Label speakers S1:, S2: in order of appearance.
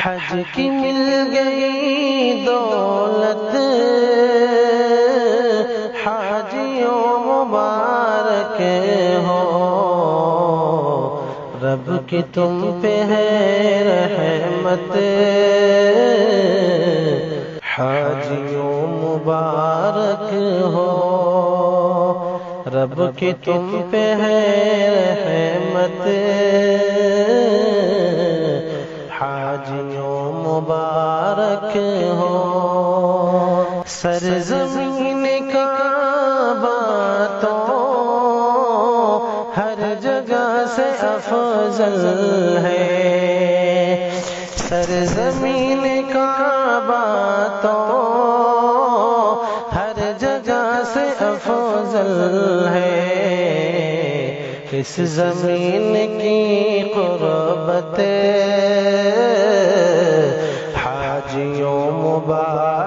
S1: حج کی مل گئی دولت حاجیوں مبارک ہو، رب کی تم پہ ہے رحمت حاجیوں مبارک ہو، رب کی تم پہ ہے رحمت حاجیوں مبارک ہو۔ سرزمین کعبہ تو ہر جگہ سے افضل ہے، سرزمین کعبہ تو ہر جگہ سے افضل ہے، اس زمین کی قربت حاجیوں مبارک